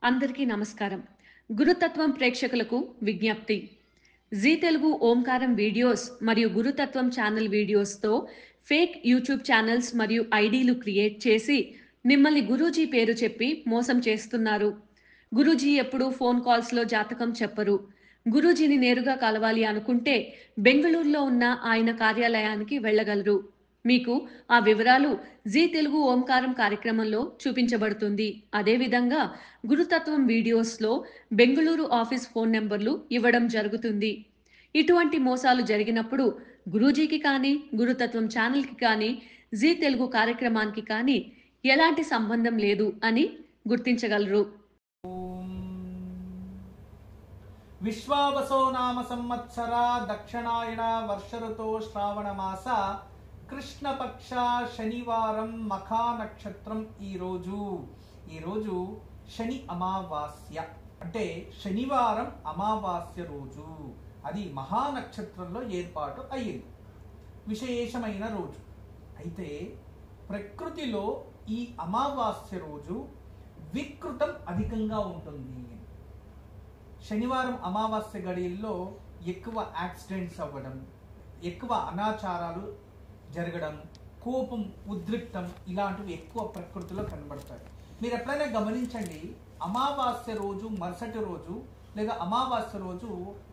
అందరికీ నమస్కారం. గురుతత్వం ప్రేక్షకులకు విజ్ఞప్తి. జీ తెలుగు ఓంకారం వీడియోస్ మరియు గురుతత్వం ఛానల్ వీడియోస్‌తో ఫేక్ యూట్యూబ్ ఛానల్స్ మరియు ఐడీలు క్రియేట్ చేసి మిమ్మల్ని గురూజీ పేరు చెప్పి మోసం చేస్తున్నారు. గురూజీ ఎప్పుడూ ఫోన్ కాల్స్‌లో జాతకం చెప్పరు. గురూజీని నేరుగా కలవాలి అనుకుంటే బెంగుళూరులో ఉన్న ఆయన కార్యాలయానికి వెళ్ళగలరు. మీకు ఆ వివరాలు జీ తెలుగు ఓంకారం కార్యక్రమంలో చూపించబడుతుంది. అదేవిధంగా గురుతత్వం వీడియోస్‌లో బెంగుళూరు ఆఫీస్ ఫోన్ నంబర్లు ఇవ్వడం జరుగుతుంది. ఇటువంటి మోసాలు జరిగినప్పుడు గురూజీకి కానీ, గురుతత్వం ఛానల్‌కి కానీ, జీ తెలుగు కార్యక్రమానికి కానీ ఎలాంటి సంబంధం లేదు అని గుర్తించగలరు. విశ్వావసో నామ సంవత్సర దక్షిణాయన వర్ష ఋతో శ్రావణ మాస కృష్ణపక్ష శనివారం మఖా నక్షత్రం. ఈరోజు శని అమావాస్య, అంటే శనివారం అమావాస్య రోజు. అది మహానక్షత్రంలో ఏర్పాటు అయ్యింది, విశేషమైన రోజు. అయితే ప్రకృతిలో ఈ అమావాస్య రోజు వికృతం అధికంగా ఉంటుంది. శనివారం అమావాస్య గడియల్లో ఎక్కువ యాక్సిడెంట్స్ అవ్వడం, ఎక్కువ అనాచారాలు జరగడం, కోపం, ఉద్రిక్తం ఇలాంటివి ఎక్కువ ప్రకృతిలో కనబడతాయి. మీరు ఎప్పుడైనా గమనించండి, అమావాస్య రోజు మరుసటి రోజు లేదా అమావాస్య రోజు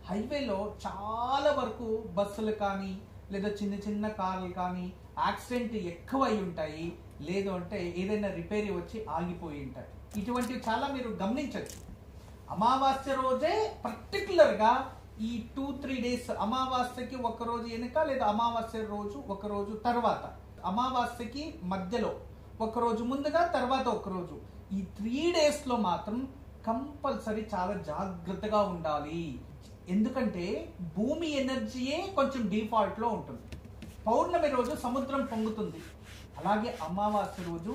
హైవేలో చాలా వరకు బస్సులు కానీ లేదా చిన్న చిన్న కార్లు కానీ యాక్సిడెంట్ ఎక్కువ అయి ఉంటాయి. లేదు అంటే ఏదైనా రిపేర్ వచ్చి ఆగిపోయి ఉంటాయి. ఇటువంటివి చాలా మీరు గమనించవచ్చు. అమావాస్య రోజే పర్టికులర్గా ఈ 2-3 డేస్, అమావాస్యకి ఒక రోజు వెనుక లేదా అమావాస్య రోజు ఒక రోజు తర్వాత, అమావాస్యకి మధ్యలో ఒక రోజు ముందుగా, తర్వాత ఒక రోజు, ఈ 3 డేస్లో మాత్రం కంపల్సరీ చాలా జాగ్రత్తగా ఉండాలి. ఎందుకంటే భూమి ఎనర్జీయే కొంచెం డిఫాల్ట్లో ఉంటుంది. పౌర్ణమి రోజు సముద్రం పొంగుతుంది, అలాగే అమావాస్య రోజు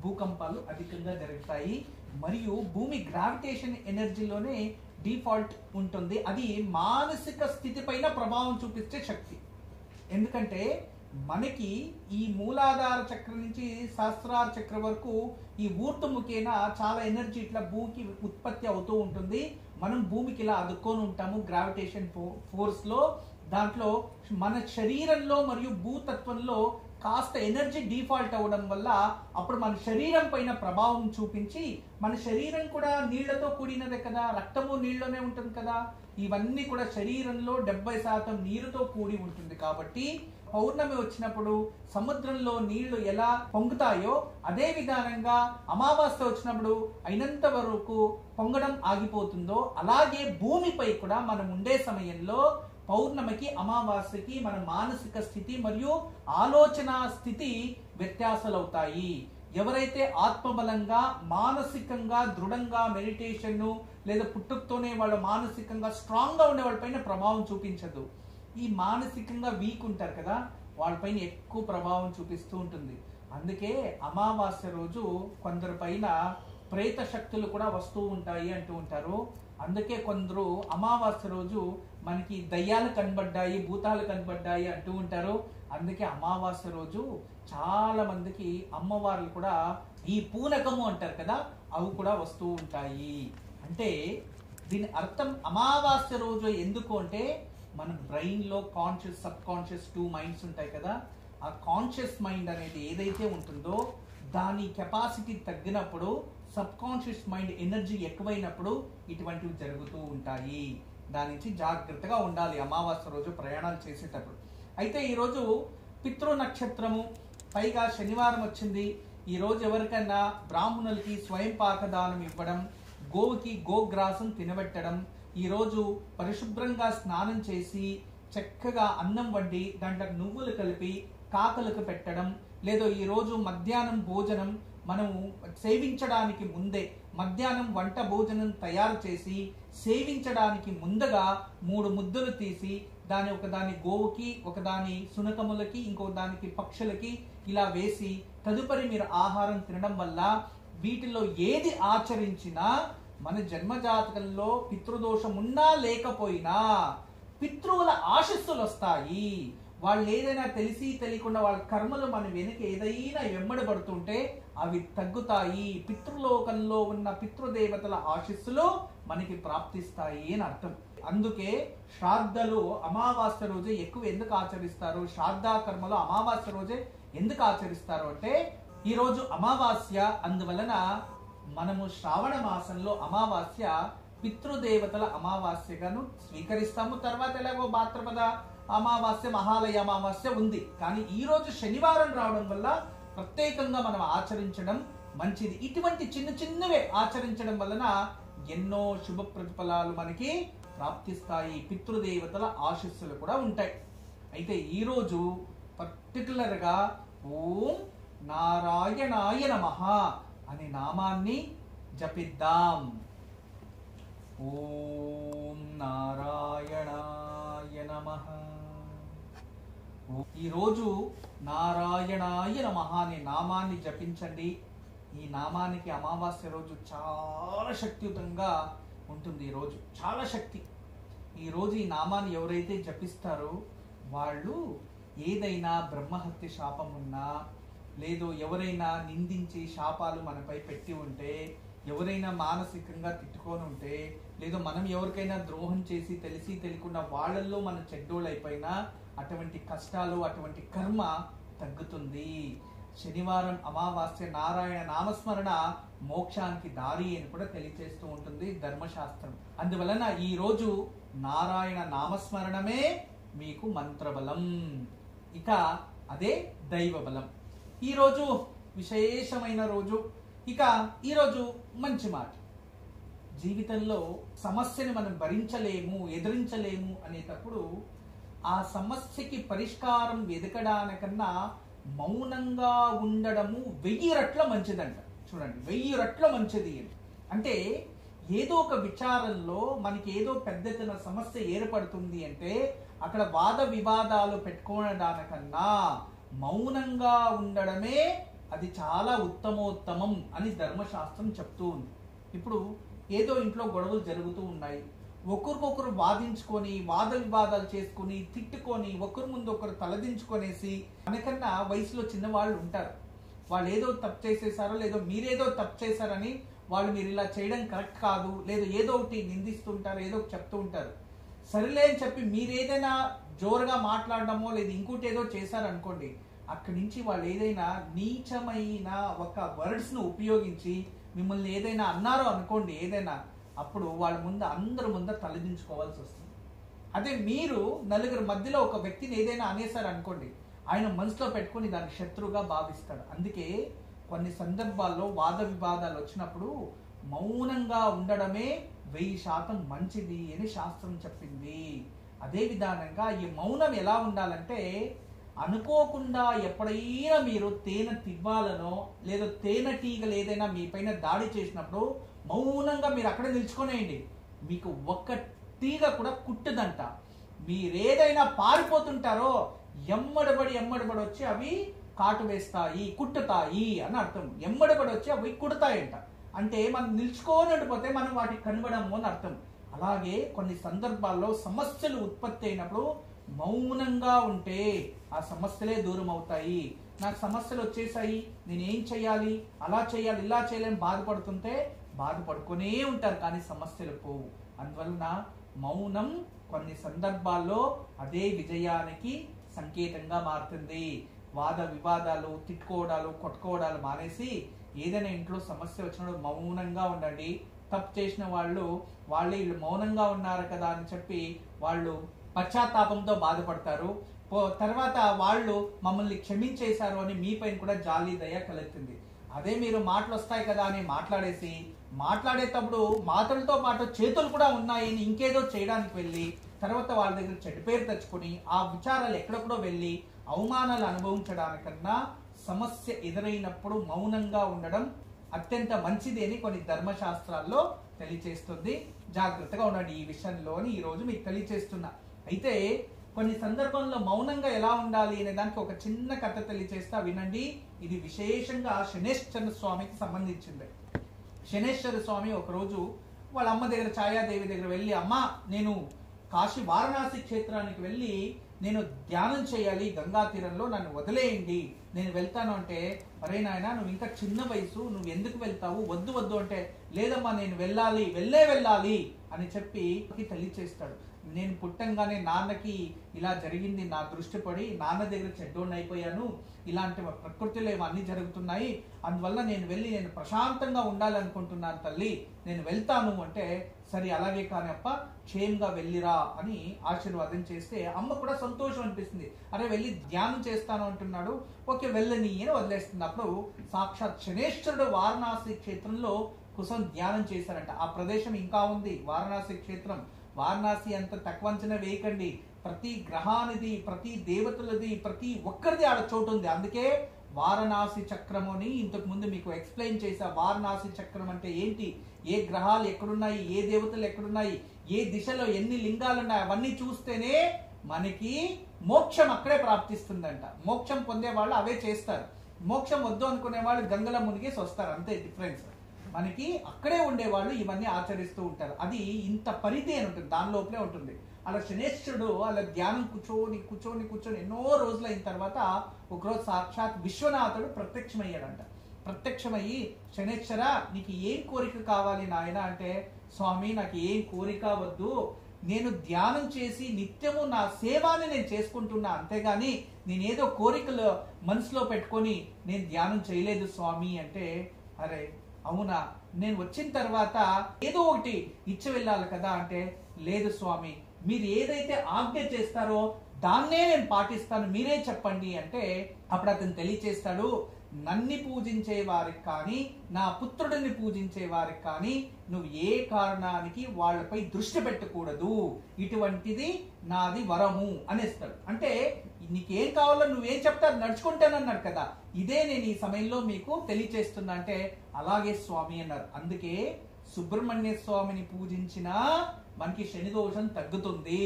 భూకంపాలు అధికంగా జరుగుతాయి. మరియు భూమి గ్రావిటేషన్ ఎనర్జీలోనే డిఫాల్ట్ ఉంటుంది. అది మానసిక స్థితి పైన ప్రభావం చూపించే శక్తి. ఎందుకంటే మనకి ఈ మూలాధార చక్రం నుంచి సహస్రార చక్రం వరకు ఈ ఊర్ధముఖేన చాలా ఎనర్జీ ఇట్లా భూమికి ఉత్పత్తి అవుతూ ఉంటుంది. మనం భూమికి ఇలా అదుక్కొని ఉంటాము గ్రావిటేషన్ ఫోర్స్ లో. దాంట్లో మన శరీరంలో మరియు భూతత్వంలో కాస్త ఎనర్జీ డిఫాల్ట్ అవ్వడం వల్ల అప్పుడు మన శరీరం పైన ప్రభావం చూపించి, మన శరీరం కూడా నీళ్లతో కూడినదే కదా, రక్తము నీళ్ళలోనే ఉంటుంది కదా, ఇవన్నీ కూడా శరీరంలో 70% నీరుతో కూడి ఉంటుంది. కాబట్టి పౌర్ణమి వచ్చినప్పుడు సముద్రంలో నీళ్లు ఎలా పొంగుతాయో అదే విధానంగా అమావాస్య వచ్చినప్పుడు అయినంత వరకు పొంగడం ఆగిపోతుందో, అలాగే భూమిపై కూడా మనం ఉండే సమయంలో పౌర్ణమికి అమావాస్యకి మన మానసిక స్థితి మరియు ఆలోచన స్థితి వ్యత్యాసాలు అవుతాయి. ఎవరైతే ఆత్మబలంగా మానసికంగా దృఢంగా మెడిటేషన్ లేదా పుట్టుకతోనే వాళ్ళు మానసికంగా స్ట్రాంగ్ గా ఉండే వాళ్ళపైన ప్రభావం చూపించదు. ఈ మానసికంగా వీక్ ఉంటారు కదా, వాళ్ళపైన ఎక్కువ ప్రభావం చూపిస్తూ ఉంటుంది. అందుకే అమావాస్య రోజు కొందరి పైన ప్రేత శక్తులు కూడా వస్తూ ఉంటాయి అంటూ ఉంటారు. అందుకే కొందరు అమావాస్య రోజు మనకి దయ్యాలు కనబడ్డాయి, భూతాలు కనబడ్డాయి అంటూ ఉంటారు. అందుకే అమావాస్య రోజు చాలా మందికి అమ్మవార్లు కూడా ఈ పూనకము అంటారు కదా, అవి కూడా వస్తూ ఉంటాయి. అంటే దీని అర్థం అమావాస్య రోజు ఎందుకు అంటే, మన బ్రెయిన్ లో కాన్షియస్, సబ్ కాన్షియస్ 2 మైండ్స్ ఉంటాయి కదా. ఆ కాన్షియస్ మైండ్ అనేది ఏదైతే ఉంటుందో దాని కెపాసిటీ తగ్గినప్పుడు, సబ్ కాన్షియస్ మైండ్ ఎనర్జీ ఎక్కువైనప్పుడు ఇటువంటివి జరుగుతూ ఉంటాయి. దాని నుంచి జాగ్రత్తగా ఉండాలి అమావాస్య రోజు ప్రయాణాలు చేసేటప్పుడు. అయితే ఈరోజు పితృ నక్షత్రము, పైగా శనివారం వచ్చింది. ఈరోజు ఎవరికైనా బ్రాహ్మణులకి స్వయం పాకదానం ఇవ్వడం, గోవుకి గోగ్రాసం తినబెట్టడం, ఈరోజు పరిశుభ్రంగా స్నానం చేసి చక్కగా అన్నం వండి దాంట్లో నువ్వులు కలిపి కాకలకు పెట్టడం, లేదా ఈరోజు మధ్యాహ్నం భోజనం మనము సేవించడానికి ముందే మధ్యాహ్నం వంట భోజనం తయారు చేసి సేవించడానికి ముందుగా 3 ముద్దలు తీసి దాని ఒకదాని గోవుకి, ఒకదాని సునకములకి, ఇంకో దానికి పక్షులకి ఇలా వేసి తదుపరి మీరు ఆహారం తినడం వల్ల వీటిలో ఏది ఆచరించినా మన జన్మజాతకంలో పితృదోషం ఉన్నా లేకపోయినా పితృవుల ఆశీస్సులు వస్తాయి. వాళ్ళు ఏదైనా తెలిసి తెలియకుండా వాళ్ళ కర్మలు మన వెనక ఏదైనా వెంబడబడుతుంటే అవి తగ్గుతాయి. పితృలోకంలో ఉన్న పితృదేవతల ఆశీస్సులు మనకి ప్రాప్తిస్తాయి అని అర్థం. అందుకే శ్రాద్ధలు అమావాస్య రోజే ఎక్కువ ఎందుకు ఆచరిస్తారు, శ్రాద్ధ కర్మలు అమావాస్య రోజే ఎందుకు ఆచరిస్తారు అంటే ఈ రోజు అమావాస్య, అందువలన మనము శ్రావణ మాసంలో అమావాస్య పితృదేవతల అమావాస్యగాను స్వీకరిస్తాము. తర్వాత ఎలాగో భాద్రపద అమావాస్య, మహాలయ అమావాస్య ఉంది. కానీ ఈ రోజు శనివారం రావడం వల్ల ప్రత్యేకంగా మనం ఆచరించడం మంచిది. ఇటువంటి చిన్న చిన్నవే ఆచరించడం వలన ఎన్నో శుభ ప్రతిఫలాలు మనకి ప్రాప్తిస్తాయి. పితృదేవతల ఆశీస్సులు కూడా ఉంటాయి. అయితే ఈరోజు పర్టికులర్గా ఓం నారాయణాయ నమః అనే నామాన్ని జపిద్దాం. ఓం నారాయణాయ నమః. ఈరోజు నారాయణాయ నమః అనే నామాన్ని జపించండి. ఈ నామానికి అమావాస్య రోజు చాలా శక్తియుతంగా ఉంటుంది. ఈరోజు చాలా శక్తి. ఈరోజు ఈ నామాన్ని ఎవరైతే జపిస్తారో వాళ్ళు ఏదైనా బ్రహ్మహత్య శాపం ఉన్నా, లేదు ఎవరైనా నిందించి శాపాలు మనపై పెట్టి ఉంటే, ఎవరైనా మానసికంగా తిట్టుకొని ఉంటే, లేదా మనం ఎవరికైనా ద్రోహం చేసి తెలిసి తెలియకుండా వాళ్ళల్లో మన చెడ్డోళ్ళైపోయినా అటువంటి కష్టాలు, అటువంటి కర్మ తగ్గుతుంది. శనివారం అమావాస్య నారాయణ నామస్మరణ మోక్షానికి దారి అని కూడా తెలియజేస్తూ ఉంటుంది ధర్మశాస్త్రం. అందువలన ఈ రోజు నారాయణ నామస్మరణమే మీకు మంత్రబలం, ఇక అదే దైవ బలం. ఈరోజు విశేషమైన రోజు. ఇక ఈరోజు మంచి మాట, జీవితంలో సమస్యని మనం భరించలేము, ఎదిరించలేము అనేటప్పుడు ఆ సమస్యకి పరిష్కారం వెతకడానికన్నా మౌనంగా ఉండడము 1000 రెట్ల మంచిదంట. చూడండి, 1000 రెట్ల మంచిది అంటే ఏదో ఒక విచారంలో మనకి ఏదో పెద్ద ఎత్తున సమస్య ఏర్పడుతుంది అంటే అక్కడ వాద వివాదాలు పెట్టుకోవడానికన్నా మౌనంగా ఉండడమే అది చాలా ఉత్తమోత్తమం అని ధర్మశాస్త్రం చెప్తూ ఉంది. ఇప్పుడు ఏదో ఇంట్లో గొడవలు జరుగుతూ ఉన్నాయి, ఒకరికొకరు వాదించుకొని వాద వివాదాలు చేసుకొని తిట్టుకొని ఒకరి ముందు ఒకరు తలదించుకొనేసి, మనకన్నా వయసులో చిన్నవాళ్ళు ఉంటారు, వాళ్ళు ఏదో తప్పు చేసేసారో లేదో మీరేదో తప్పు చేశారని వాళ్ళు మీరు ఇలా చేయడం కరెక్ట్ కాదు, లేదు ఏదో ఒకటి నిందిస్తుంటారు, ఏదో ఒకటి చెప్తూ ఉంటారు. సరిలే అని చెప్పి మీరేదైనా జోరుగా మాట్లాడడమో లేదు ఇంకోటి ఏదో చేశారనుకోండి, అక్కడి నుంచి వాళ్ళు ఏదైనా నీచమైన ఒక వర్డ్స్ను ఉపయోగించి మిమ్మల్ని ఏదైనా అన్నారో అనుకోండి, ఏదైనా అప్పుడు వాళ్ళ ముందు అందరి ముందు తలదించుకోవాల్సి వస్తుంది. అదే మీరు నలుగురు మధ్యలో ఒక వ్యక్తిని ఏదైనా అనేసారు అనుకోండి, ఆయన మనసులో పెట్టుకొని దాన్ని శత్రువుగా భావిస్తాడు. అందుకే కొన్ని సందర్భాల్లో వాద వివాదాలు వచ్చినప్పుడు మౌనంగా ఉండడమే 1000% మంచిది అని శాస్త్రం చెప్పింది. అదే విధానంగా ఈ మౌనం ఎలా ఉండాలంటే, అనుకోకుండా ఎప్పుడైనా మీరు తేనె తివ్వాలనో లేదా తేనెటీగలు ఏదైనా మీ పైన దాడి చేసినప్పుడు మౌనంగా మీరు అక్కడే నిల్చుకొనేయండి, మీకు ఒక్క తీగ కూడా కుట్టదంట. మీరేదైనా పారిపోతుంటారో ఎమ్మడబడి వచ్చి అవి కాటు వేస్తాయి, కుట్టుతాయి అని అర్థం. ఎమ్మడబడి వచ్చి అవి కుడతాయంట. అంటే మనం నిల్చుకొని ఉండిపోతే మనం వాటికి కనబడము అని అర్థం. అలాగే కొన్ని సందర్భాల్లో సమస్యలు ఉత్పత్తి అయినప్పుడు మౌనంగా ఉంటే ఆ సమస్యలే దూరం అవుతాయి. నాకు సమస్యలు వచ్చేసాయి, నేనేం చెయ్యాలి, అలా చేయాలి, ఇలా చేయాలని బాధపడుతుంటే బాధపడుకునే ఉంటారు, కానీ సమస్యలు పోవు. అందువలన మౌనం కొన్ని సందర్భాల్లో అదే విజయానికి సంకేతంగా మారుతుంది. వాద వివాదాలు, తిట్టుకోవడాలు, కొట్టుకోవడాలు మానేసి ఏదైనా ఇంట్లో సమస్య వచ్చినప్పుడు మౌనంగా ఉండండి. తప్పు చేసిన వాళ్ళు వీళ్ళు మౌనంగా ఉన్నారు కదా అని చెప్పి వాళ్ళు పశ్చాత్తాపంతో బాధపడతారు. తర్వాత వాళ్ళు మమ్మల్ని క్షమించేశారు అని మీ పైన కూడా జాలి దయ కలుగుతుంది. అదే మీరు మాటలు వస్తాయి కదా అని మాట్లాడేసి, మాట్లాడేటప్పుడు మాటలతో పాటు చేతులు కూడా ఉన్నాయని ఇంకేదో చేయడానికి వెళ్ళి తర్వాత వాళ్ళ దగ్గర చెడ్డ పేరు తెచ్చుకొని ఆ విచారాలు ఎక్కడెక్కడో వెళ్ళి అవమానాలు అనుభవించడానికన్నా సమస్య ఎదురైనప్పుడు మౌనంగా ఉండడం అత్యంత మంచిది అని కొన్ని ధర్మశాస్త్రాల్లో తెలియచేస్తుంది. జాగ్రత్తగా ఉండండి ఈ విషయంలో అని ఈరోజు మీకు తెలియచేస్తున్నా. అయితే కొన్ని సందర్భంలో మౌనంగా ఎలా ఉండాలి అనే దానికి ఒక చిన్న కథ తెలియచేస్తా, వినండి. ఇది విశేషంగా శనేశ్వర స్వామికి సంబంధించింది. శనేశ్వర స్వామి ఒకరోజు వాళ్ళ అమ్మ దగ్గర, ఛాయాదేవి దగ్గర వెళ్ళి, అమ్మ నేను కాశీ వారణాసి క్షేత్రానికి వెళ్ళి నేను ధ్యానం చేయాలి, గంగా తీరంలో నన్ను వదిలేయండి, నేను వెళ్తాను అంటే, అరే నాయన నువ్వు ఇంకా చిన్న వయసు, నువ్వు ఎందుకు వెళ్తావు, వద్దు వద్దు అంటే, లేదమ్మా నేను వెళ్ళాలి, వెళ్ళాలి అని చెప్పి తెలియచేస్తాడు. నేను పుట్టంగానే నాన్నకి ఇలా జరిగింది, నా దృష్టి పడి నాన్న దగ్గర చెడ్డోడిని అయిపోయాను, ఇలాంటి ప్రకృతిలో ఇవన్నీ జరుగుతున్నాయి, అందువల్ల నేను వెళ్ళి నేను ప్రశాంతంగా ఉండాలనుకుంటున్నాను తల్లి, నేను వెళ్తాను అంటే, సరే అలాగే కానీ అప్ప క్షేమంగా వెళ్ళిరా అని ఆశీర్వాదం చేస్తే అమ్మ కూడా సంతోషం అనిపిస్తుంది. అరే వెళ్ళి ధ్యానం చేస్తాను అంటున్నాడు, ఓకే వెళ్ళని అని వదిలేస్తుంది. అప్పుడు సాక్షాత్ శనేశ్వరుడు వారణాసి క్షేత్రంలో కుసం ధ్యానం చేశారంట. ఆ ప్రదేశం ఇంకా ఉంది, వారణాసి క్షేత్రం. వారణాసి అంత తక్కువ అంచనా వేయకండి, ప్రతి గ్రహానిది, ప్రతి దేవతలది, ప్రతి ఒక్కరిది ఆడ చోటు ఉంది. అందుకే వారణాసి చక్రం అని ఇంతకు ముందు మీకు ఎక్స్ప్లెయిన్ చేశా. వారణాసి చక్రం అంటే ఏంటి, ఏ గ్రహాలు ఎక్కడున్నాయి, ఏ దేవతలు ఎక్కడున్నాయి, ఏ దిశలో ఎన్ని లింగాలు ఉన్నాయి, అవన్నీ చూస్తేనే మనకి మోక్షం అక్కడే ప్రాప్తిస్తుందంట. మోక్షం పొందే వాళ్ళు అవే చేస్తారు, మోక్షం వద్దు అనుకునే వాళ్ళు గంగల మునిగేసి వస్తారు, అంతే డిఫరెన్స్. మనకి అక్కడే ఉండేవాళ్ళు ఇవన్నీ ఆచరిస్తూ ఉంటారు. అది ఇంత పరిధి అని ఉంటుంది, దాని లోపలే ఉంటుంది. అలా శనేశ్వరుడు అలా ధ్యానం కూర్చొని ఎన్నో రోజులు అయిన తర్వాత ఒకరోజు సాక్షాత్ విశ్వనాథుడు ప్రత్యక్షమయ్యాడంట. ప్రత్యక్షమయ్యి, శనేశ్వర నీకు ఏం కోరిక కావాలి నాయన అంటే, స్వామి నాకు ఏం కోరిక వద్దు, నేను ధ్యానం చేసి నిత్యము నా సేవాన్ని నేను చేసుకుంటున్నా, అంతేగాని నేనేదో కోరికలు మనసులో పెట్టుకొని నేను ధ్యానం చేయలేదు స్వామి అంటే, అరే అవునా, నేను వచ్చిన తర్వాత ఏదో ఒకటి ఇచ్చి వెళ్ళాలి కదా అంటే, లేదు స్వామి మీరు ఏదైతే ఆజ్ఞ చేస్తారో దాన్నే నేను పాటిస్తాను, మీరే చెప్పండి అంటే, అప్పుడు అతను తెలియచేస్తాడు, నన్ను పూజించే వారికి కానీ నా పుత్రుడిని పూజించే వారికి కానీ నువ్వు ఏ కారణానికి వాళ్ళపై దృష్టి పెట్టకూడదు, ఇటువంటిది నాది వరము అనేస్తాడు. అంటే నీకేం కావాలో నువ్వేం చెప్తారు నడుచుకుంటానన్నాడు కదా, ఇదే నేను ఈ సమయంలో మీకు తెలియచేస్తున్నా అంటే, అలాగే స్వామి అన్నారు. అందుకే సుబ్రహ్మణ్య స్వామిని పూజించినా మనకి శని దోషం తగ్గుతుంది,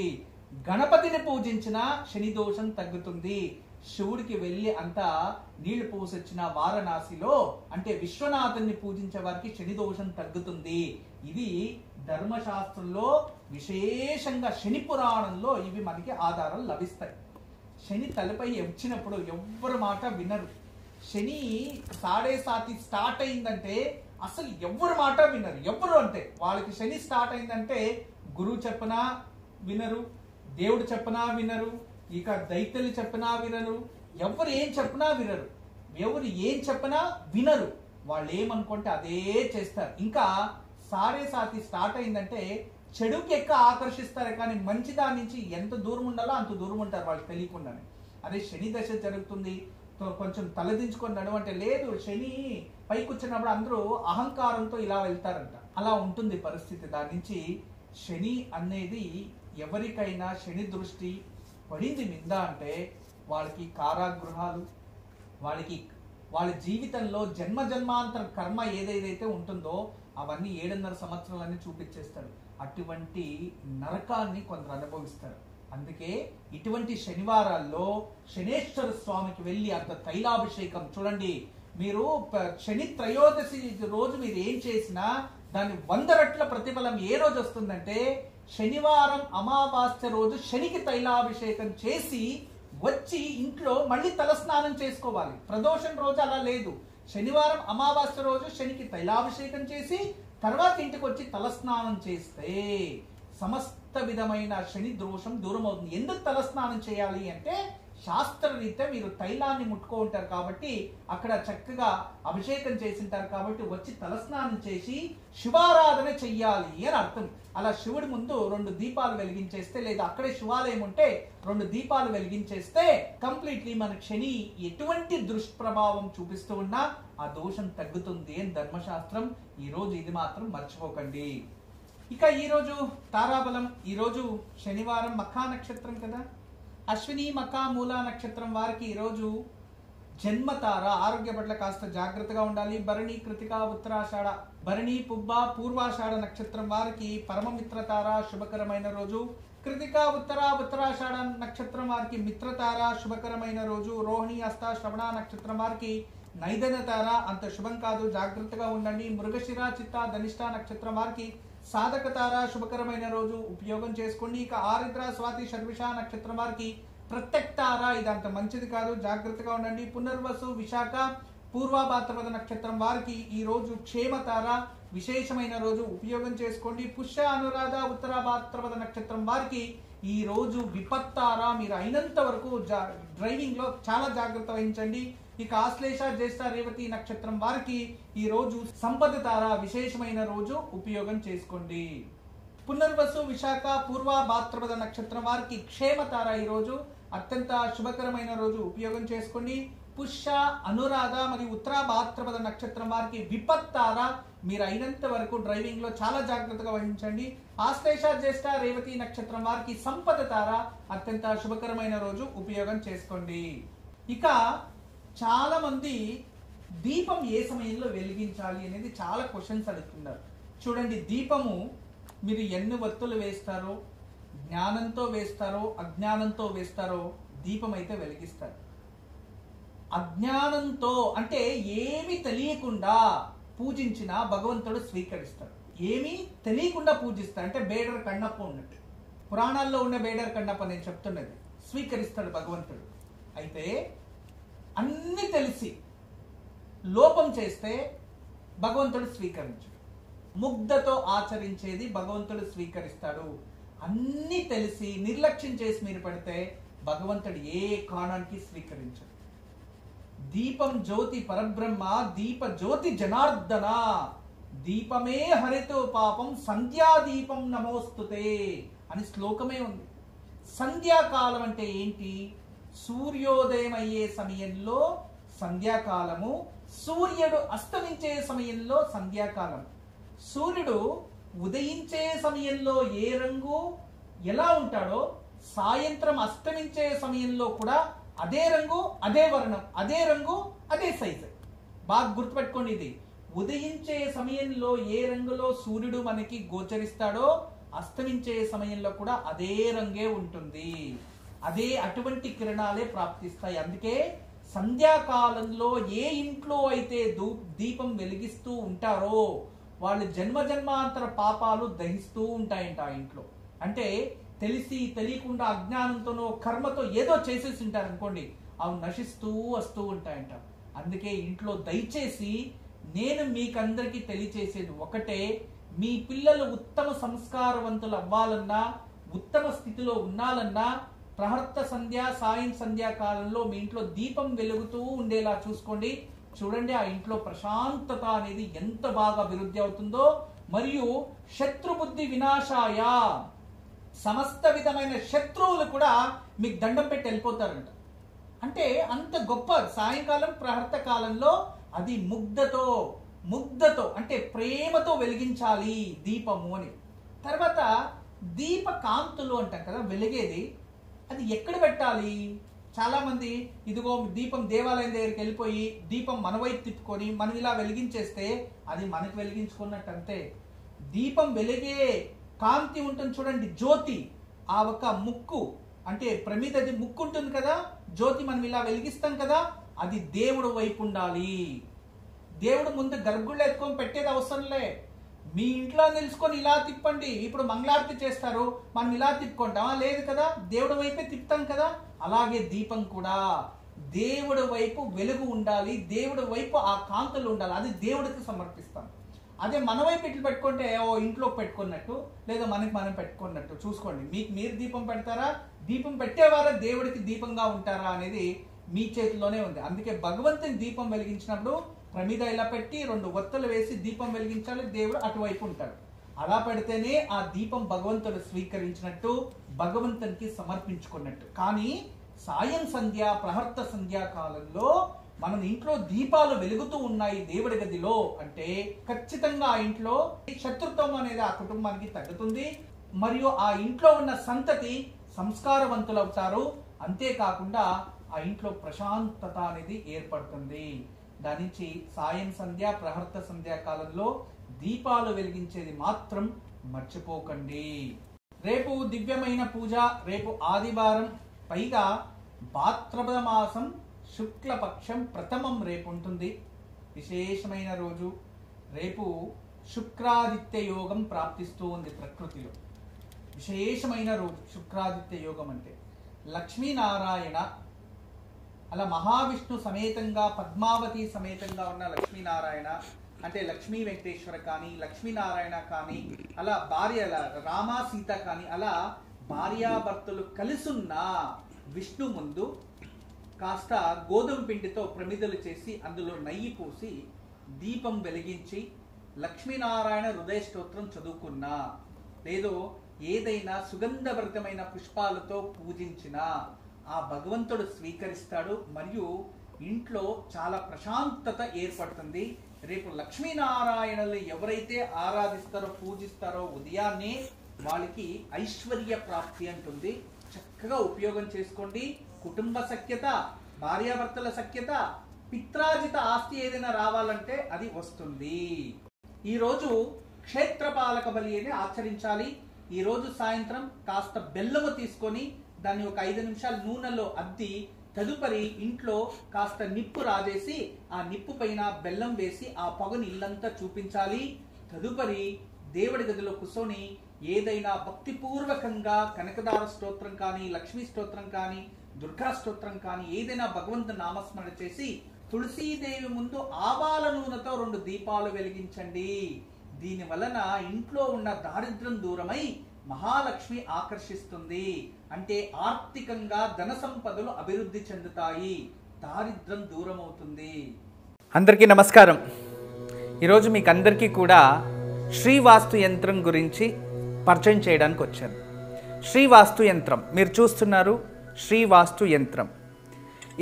గణపతిని పూజించినా శని దోషం తగ్గుతుంది, శివుడికి వెళ్ళి అంతా నీళ్లు పోసొచ్చిన వారణాసిలో అంటే విశ్వనాథుని పూజించే వారికి శని దోషం తగ్గుతుంది. ఇది ధర్మశాస్త్రంలో విశేషంగా శని పురాణంలో ఇవి మనకి ఆధారాలు లభిస్తాయి. శని తలపై వచ్చినప్పుడు ఎవ్వరు మాట వినరు. శని 7:30 స్టార్ట్ అయిందంటే అసలు ఎవరు మాట వినరు. ఎవరు అంటే వాళ్ళకి శని స్టార్ట్ అయిందంటే గురువు చెప్పనా వినరు, దేవుడు చెప్పనా వినరు, ఇక దైత్యులు చెప్పనా వినరు, ఎవరు ఏం చెప్పనా వినరు, ఎవరు ఏం చెప్పనా వినరు, వాళ్ళు ఏమనుకుంటే అదే చేస్తారు. ఇంకా 7:30 స్టార్ట్ అయిందంటే చెడుకి ఎక్కువ ఆకర్షిస్తారు, కానీ మంచి దాని నుంచి ఎంత దూరం ఉండాలో అంత దూరం ఉంటారు వాళ్ళకి తెలియకుండానే. అదే శని దశ జరుగుతుంది, కొంచెం తలదించుకొని నడవంటే, లేదు శని పైకి వచ్చినప్పుడు అందరూ అహంకారంతో ఇలా వెళ్తారంట. అలా ఉంటుంది పరిస్థితి. దాని నుంచి శని అనేది ఎవరికైనా శని దృష్టి పడింది మింద అంటే వాళ్ళకి కారాగృహాలు, వాళ్ళ జీవితంలో జన్మాంతర కర్మ ఏదైతే ఉంటుందో అవన్నీ 7.5 సంవత్సరాలన్నీ చూపించేస్తాడు. అటువంటి నరకాన్ని కొందరు అనుభవిస్తారు. అందుకే ఇటువంటి శనివారాల్లో శనేశ్వర స్వామికి వెళ్ళి అంత తైలాభిషేకం చూడండి. మీరు శని త్రయోదశి రోజు మీరు ఏం చేసినా దాని 100 రెట్ల ప్రతిఫలం ఏ రోజు వస్తుందంటే, శనివారం అమావాస్య రోజు శనికి తైలాభిషేకం చేసి వచ్చి ఇంట్లో మళ్ళీ తలస్నానం చేసుకోవాలి. ప్రదోషం రోజు అలా లేదు. శనివారం అమావాస్య రోజు శనికి తైలాభిషేకం చేసి తర్వాత ఇంటికి వచ్చి తలస్నానం చేస్తే సమస్త విధమైన శని దోషం దూరం అవుతుంది. ఎందుకు తలస్నానం చేయాలి అంటే, శాస్త్రరీత్యా మీరు తైలాన్ని ముట్టుకో ఉంటారు కాబట్టి, అక్కడ చక్కగా అభిషేకం చేసింటారు కాబట్టి వచ్చి తలస్నానం చేసి శివారాధన చెయ్యాలి అని అర్థం. అలా శివుడి ముందు 2 దీపాలు వెలిగించేస్తే, లేదా అక్కడే శివాలయం ఉంటే 2 దీపాలు వెలిగించేస్తే కంప్లీట్లీ మన శని ఎటువంటి దుష్ప్రభావం చూపిస్తూ ఉన్నా ఆ దోషం తగ్గుతుంది అని ధర్మశాస్త్రం. ఈ రోజు ఇది మాత్రం మర్చిపోకండి. ఇక ఈరోజు తారాబలం, ఈరోజు శనివారం మఖా నక్షత్రం కదా, అశ్విని మఖా మూలా నక్షత్రం వారికి ఈరోజు జన్మతార. ఆరోగ్య పట్ల కాస్త జాగ్రత్తగా ఉండాలి. భరణి కృతిక ఉత్తరాషాఢ, భరణి పుబ్బ పూర్వాషాఢ నక్షత్రం వారికి పరమమిత్రతార, శుభకరమైన రోజు. కృతిక ఉత్తరాషాఢ నక్షత్రం వారికి మిత్రతార, శుభకరమైన రోజు. రోహిణి హస్త శ్రవణ నక్షత్రం వారికి నైదన తార, అంత శుభం కాదు, జాగ్రత్తగా ఉండండి. మృగశిర చిత్త ధనిష్ట నక్షత్రం వారికి సాధక తార శుభకరమైన రోజు ఉపయోగం చేసుకోండి. ఇక ఆరుద్ర స్వాతి శర్విష నక్షత్రం వారికి ప్రత్యక్ తార ఇదంత మంచిది కాదు, జాగ్రత్తగా ఉండండి. పునర్వసు విశాఖ పూర్వభాద్రపద నక్షత్రం వారికి ఈ రోజు క్షేమతార విశేషమైన రోజు ఉపయోగం చేసుకోండి. పుష్య అనురాధ ఉత్తర భాద్రపద నక్షత్రం వారికి ఈ రోజు విపత్తార, మీరు అయినంత వరకు డ్రైవింగ్ లో చాలా జాగ్రత్త వహించండి. ఇక ఆశ్లేష జ్యేష్ఠ రేవతి నక్షత్రం వారికి ఈ రోజు సంపద తార విశేషమైన రోజు ఉపయోగం చేసుకోండి. పునర్వసు విశాఖ పూర్వ భాద్రపద నక్షత్రం వారికి క్షేమతార ఈ రోజు అత్యంత శుభకరమైన రోజు ఉపయోగం చేసుకోండి. పుష్య అనురాధ మరియు ఉత్తర భాద్రపద నక్షత్రం వారికి విపత్తార, మీరు అయినంత వరకు డ్రైవింగ్ లో చాలా జాగ్రత్తగా వహించండి. ఆశ్లేష జ్యేష్ఠ రేవతి నక్షత్రం వారికి సంపద తార అత్యంత శుభకరమైన రోజు ఉపయోగం చేసుకోండి. ఇక చాలా మంది దీపం ఏ సమయంలో వెలిగించాలి అనేది చాలా క్వశ్చన్స్ అడుగుతున్నారు. చూడండి, దీపము మీరు ఎన్ని వత్తులు వేస్తారో, జ్ఞానంతో వేస్తారో అజ్ఞానంతో వేస్తారో దీపం అయితే వెలిగిస్తారు. అజ్ఞానంతో అంటే ఏమి తెలియకుండా పూజించిన భగవంతుడు స్వీకరిస్తాడు. ఏమీ తెలియకుండా పూజిస్తాడు అంటే బేడర్ కన్నప్ప ఉన్నట్టు, పురాణాల్లో ఉన్న బేడర్ కన్నప్ప నేను చెప్తున్నది, స్వీకరిస్తాడు భగవంతుడు. అయితే అన్ని తెలిసి లోపం చేస్తే భగవంతుడు స్వీకరించడు. ముగ్ధతో ఆచరించేది భగవంతుడు స్వీకరిస్తాడు. అన్ని తెలిసి నిర్లక్ష్యం చేసి మీరు పెడితే భగవంతుడు ఏ కారణానికి స్వీకరించడు. దీపం జ్యోతి పరబ్రహ్మ దీప జ్యోతి జనార్దన, దీపమే హరితో పాపం సంధ్యాదీపం నమోస్తుతే అని శ్లోకమే ఉంది. సంధ్యాకాలం అంటే ఏంటి? సూర్యోదయం అయ్యే సమయంలో సంధ్యాకాలము, సూర్యుడు అస్తమించే సమయంలో సంధ్యాకాలం. సూర్యుడు ఉదయించే సమయంలో ఏ రంగు ఎలా ఉంటాడో సాయంత్రం అస్తమించే సమయంలో కూడా అదే రంగు, అదే వర్ణం, అదే రంగు, అదే సైజు. బాగా గుర్తుపెట్టుకోండి, ఇది ఉదయించే సమయంలో ఏ రంగులో సూర్యుడు మనకి గోచరిస్తాడో అస్తమించే సమయంలో కూడా అదే రంగే ఉంటుంది. అదే అటువంటి కిరణాలే ప్రాప్తిస్తాయి. అందుకే సంధ్యాకాలంలో ఏ ఇంట్లో అయితే దీపం వెలిగిస్తూ ఉంటారో వాళ్ళు జన్మ జన్మాంతర పాపాలు దహిస్తూ ఉంటాయంట ఆ ఇంట్లో. అంటే తెలిసి తెలియకుండా అజ్ఞానంతోనో కర్మతో ఏదో చేసేసి ఉంటారు అనుకోండి, అవి నశిస్తూ వస్తూ ఉంటాయంట. అందుకే ఇంట్లో దయచేసి నేను మీకందరికీ తెలియచేసేది ఒకటే, మీ పిల్లలు ఉత్తమ సంస్కారవంతులు అవ్వాలన్నా, ఉత్తమ స్థితిలో ఉండాలన్నా ప్రహర్త సంధ్య సాయం సంధ్యా కాలంలో మీ ఇంట్లో దీపం వెలుగుతూ ఉండేలా చూసుకోండి. చూడండి ఆ ఇంట్లో ప్రశాంతత అనేది ఎంత బాగా అభివృద్ధి అవుతుందో. మరియు శత్రుబుద్ధి వినాశాయ, సమస్త విధమైన శత్రువులు కూడా మీకు దండం పెట్టి వెళ్ళిపోతారంట. అంటే అంత గొప్ప సాయంకాలం ప్రహర్త కాలంలో అది ముగ్ధతో అంటే ప్రేమతో వెలిగించాలి దీపము అని. తర్వాత దీప కాంతులు అంటాం కదా వెలిగేది, అది ఎక్కడ పెట్టాలి? చాలా మంది ఇదిగో దీపం దేవాలయం దగ్గరికి వెళ్ళిపోయి దీపం మన వైపు తిప్పుకొని మనం ఇలా వెలిగించేస్తే అది మనకి వెలిగించుకున్నట్టు అంతే. దీపం వెలిగే కాంతి ఉంటుంది చూడండి, జ్యోతి, ఆ ఒక ముక్కు అంటే ప్రమిదది ముక్కు ఉంటుంది కదా, జ్యోతి మనం ఇలా వెలిగిస్తాం కదా, అది దేవుడు వైపు ఉండాలి. దేవుడు ముందు గర్భగుళ్ళు ఎత్తుకొని పెట్టేది అవసరంలే, మీ ఇంట్లో తెలుసుకొని ఇలా తిప్పండి. ఇప్పుడు మంగళారతి చేస్తారు, మనం ఇలా తిప్పుకుంటామా? లేదు కదా, దేవుడి వైపే తిప్పుతాం కదా. అలాగే దీపం కూడా దేవుడి వైపు వెలుగు ఉండాలి, దేవుడి వైపు ఆ కాంతులు ఉండాలి, అది దేవుడికి సమర్పిస్తాం. అదే మన వైపు ఇట్లు పెట్టుకుంటే ఓ ఇంట్లో పెట్టుకున్నట్టు, లేదా మనకి మనం పెట్టుకున్నట్టు. చూసుకోండి, మీకు మీరు దీపం పెడతారా, దీపం పెట్టేవారా దేవుడికి దీపంగా ఉంటారా అనేది మీ చేతిలోనే ఉంది. అందుకే భగవంతుని దీపం వెలిగించినప్పుడు ప్రమిద ఇలా పెట్టి 2 ఒత్తులు వేసి దీపం వెలిగించాలి, దేవుడు అటువైపు ఉంటాడు. అలా పెడితేనే ఆ దీపం భగవంతుడు స్వీకరించినట్టు, భగవంతునికి సమర్పించుకున్నట్టు. కానీ సాయం సంధ్య ప్రహర్త సంధ్యా కాలంలో మనం ఇంట్లో దీపాలు వెలుగుతూ ఉన్నాయి దేవుడి గదిలో అంటే ఖచ్చితంగా ఆ ఇంట్లో శత్రుత్వం అనేది ఆ కుటుంబానికి తగ్గుతుంది. మరియు ఆ ఇంట్లో ఉన్న సంతతి సంస్కారవంతులు అవుతారు. అంతేకాకుండా ఆ ఇంట్లో ప్రశాంతత అనేది ఏర్పడుతుంది. దాని నుంచి సాయం సంధ్య ప్రహర్త సంధ్యా కాలంలో దీపాలు వెలిగించేది మాత్రం మర్చిపోకండి. రేపు దివ్యమైన పూజ, రేపు ఆదివారం, పైగా భాద్రపద మాసం శుక్లపక్షం ప్రథమం రేపు ఉంటుంది. విశేషమైన రోజు. రేపు శుక్రాదిత్య యోగం ప్రాప్తిస్తూ ఉంది ప్రకృతిలో. విశేషమైన రోజు శుక్రాదిత్య యోగం అంటే. లక్ష్మీనారాయణ అలా మహావిష్ణు సమేతంగా పద్మావతి సమేతంగా ఉన్న లక్ష్మీనారాయణ అంటే లక్ష్మీ వెంకటేశ్వర కానీ లక్ష్మీనారాయణ కానీ అలా భార్య రామ సీత కానీ అలా భార్యాభర్తలు కలిసున్న విష్ణు ముందు కాస్త గోధుమ పిండితో ప్రమిదలు చేసి అందులో నెయ్యి పోసి దీపం వెలిగించి లక్ష్మీనారాయణ హృదయ స్తోత్రం చదువుకున్నా లేదో ఏదైనా సుగంధభరితమైన పుష్పాలతో పూజించినా ఆ భగవంతుడు స్వీకరిస్తాడు. మరియు ఇంట్లో చాలా ప్రశాంతత ఏర్పడుతుంది. రేపు లక్ష్మీనారాయణలు ఎవరైతే ఆరాధిస్తారో పూజిస్తారో ఉదయాన్నే వాళ్ళకి ఐశ్వర్య ప్రాప్తి అంటుంది. చక్కగా ఉపయోగం చేసుకోండి. కుటుంబ సఖ్యత, భార్యాభర్తల సఖ్యత, పిత్రాజిత ఆస్తి ఏదైనా రావాలంటే అది వస్తుంది. ఈరోజు క్షేత్రపాలక బలి అని ఆచరించాలి. ఈరోజు సాయంత్రం కాస్త బెల్లము తీసుకొని దాన్ని ఒక 5 నిమిషాలు నూనెలో అద్ది తదుపరి ఇంట్లో కాస్త నిప్పు రాజేసి ఆ నిప్పు పైన బెల్లం వేసి ఆ పొగని ఇల్లంతా చూపించాలి. తదుపరి దేవుడి గదిలో కూర్చొని ఏదైనా భక్తిపూర్వకంగా కనకదార స్తోత్రం కానీ లక్ష్మీ స్తోత్రం కానీ దుర్గా స్తోత్రం కానీ ఏదైనా భగవంతుని నామస్మరణ చేసి తులసీదేవి ముందు ఆవాల నూనెతో 2 దీపాలు వెలిగించండి. దీని వలన ఇంట్లో ఉన్న దారిద్ర్యం దూరమై మహాలక్ష్మి ఆకర్షిస్తుంది. అంటే ఆర్థికంగా ధన సంపదలు అభివృద్ధి చెందుతాయి, దారిద్ర్యం దూరం అవుతుంది. అందరికీ నమస్కారం. ఈరోజు మీకు అందరికీ కూడా శ్రీవాస్తు యంత్రం గురించి పరిచయం చేయడానికి వచ్చాను. శ్రీవాస్తు యంత్రం మీరు చూస్తున్నారు. శ్రీవాస్తు యంత్రం,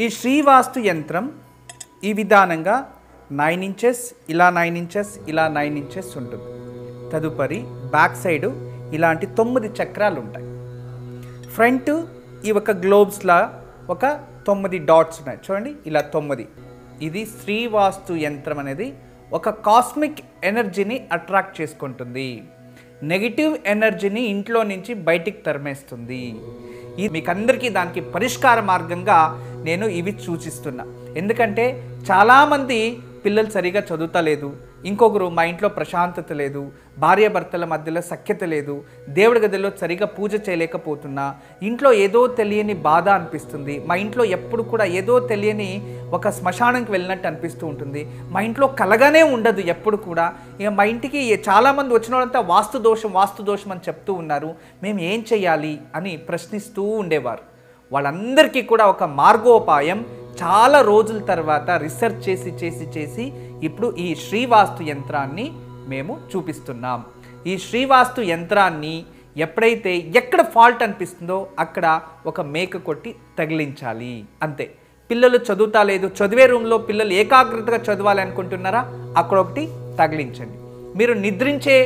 ఈ శ్రీవాస్తు యంత్రం ఈ విధానంగా 9 ఇంచెస్ ఇలా 9 ఇంచెస్ ఇలా 9 ఇంచెస్ ఉంటుంది. తదుపరి బ్యాక్ సైడు ఇలాంటి 9 చక్రాలు ఉంటాయి. ఫ్రంట్ ఈ ఒక గ్లోబ్స్లా ఒక 9 డాట్స్ ఉన్నాయి చూడండి, ఇలా 9. ఇది శ్రీవాస్తు యంత్రం అనేది ఒక కాస్మిక్ ఎనర్జీని అట్రాక్ట్ చేసుకుంటుంది. నెగిటివ్ ఎనర్జీని ఇంట్లో నుంచి బయటికి తరిమేస్తుంది. ఇది మీకు అందరికీ దానికి పరిష్కార మార్గంగా నేను ఇవి సూచిస్తున్నా. ఎందుకంటే చాలామంది పిల్లలు సరిగా చదువుతలేదు, ఇంకొకరు మా ఇంట్లో ప్రశాంతత లేదు, భార్యాభర్తల మధ్యలో సఖ్యత లేదు, దేవుడి గదిలో సరిగా పూజ చేయలేకపోతున్నా, ఇంట్లో ఏదో తెలియని బాధ అనిపిస్తుంది, మా ఇంట్లో ఎప్పుడు కూడా ఏదో తెలియని ఒక శ్మశానానికి వెళ్ళినట్టు అనిపిస్తూ ఉంటుంది, మా ఇంట్లో కలగానే ఉండదు ఎప్పుడు కూడా, ఇక మా ఇంటికి చాలామంది వచ్చిన వాళ్ళంతా వాస్తు దోషం అని చెప్తూ ఉన్నారు, మేము ఏం చేయాలి అని ప్రశ్నిస్తూ ఉండేవారు. వాళ్ళందరికీ కూడా ఒక మార్గోపాయం చాలా రోజుల తర్వాత రీసెర్చ్ చేసి ఇప్పుడు ఈ శ్రీవాస్తు యంత్రాన్ని మేము చూపిస్తున్నాం. ఈ శ్రీవాస్తు యంత్రాన్ని ఎప్పుడైతే ఎక్కడ ఫాల్ట్ అనిపిస్తుందో అక్కడ ఒక మేక కొట్టి తగిలించాలి అంతే. పిల్లలు చదువుతా లేదు, చదివే రూమ్లో పిల్లలు ఏకాగ్రతగా చదవాలి అనుకుంటున్నారా, అక్కడ ఒకటి తగిలించండి. మీరు నిద్రించే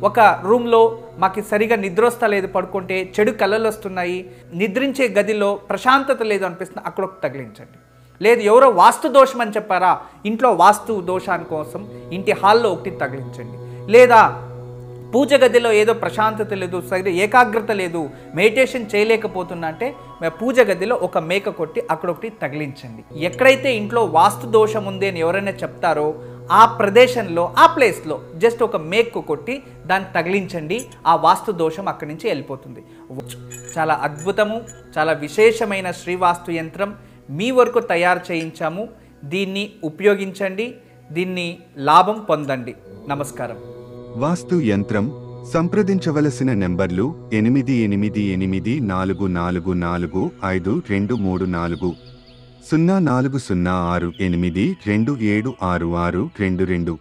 ఒక రూమ్లో మాకు సరిగా నిద్ర వస్తలేదు, పడుకుంటే చెడు కళలు వస్తున్నాయి, నిద్రించే గదిలో ప్రశాంతత లేదు అనిపిస్తుంది, అక్కడ ఒకటి తగిలించండి. లేదు ఎవరో వాస్తు దోషం అని చెప్పారా, ఇంట్లో వాస్తు దోషాని కోసం ఇంటి హాల్లో ఒకటి తగిలించండి. లేదా పూజ గదిలో ఏదో ప్రశాంతత లేదు, సరిగ్గా ఏకాగ్రత లేదు, మెడిటేషన్ చేయలేకపోతున్నా అంటే పూజ గదిలో ఒక మేక కొట్టి అక్కడ ఒకటి తగిలించండి. ఎక్కడైతే ఇంట్లో వాస్తు దోషం ఉంది అని ఎవరైనా చెప్తారో ఆ ప్రదేశంలో ఆ ప్లేస్లో జస్ట్ ఒక మేకు కొట్టి దాన్ని తగిలించండి, ఆ వాస్తు దోషం అక్కడి నుంచి వెళ్ళిపోతుంది. చాలా అద్భుతము, చాలా విశేషమైన శ్రీవాస్తు యంత్రం మీ వరకు తయారు చేయించాము. దీన్ని ఉపయోగించండి, దీన్ని లాభం పొందండి. నమస్కారం. వాస్తు యంత్రం సంప్రదించవలసిన నెంబర్లు 8844452344 040682766622.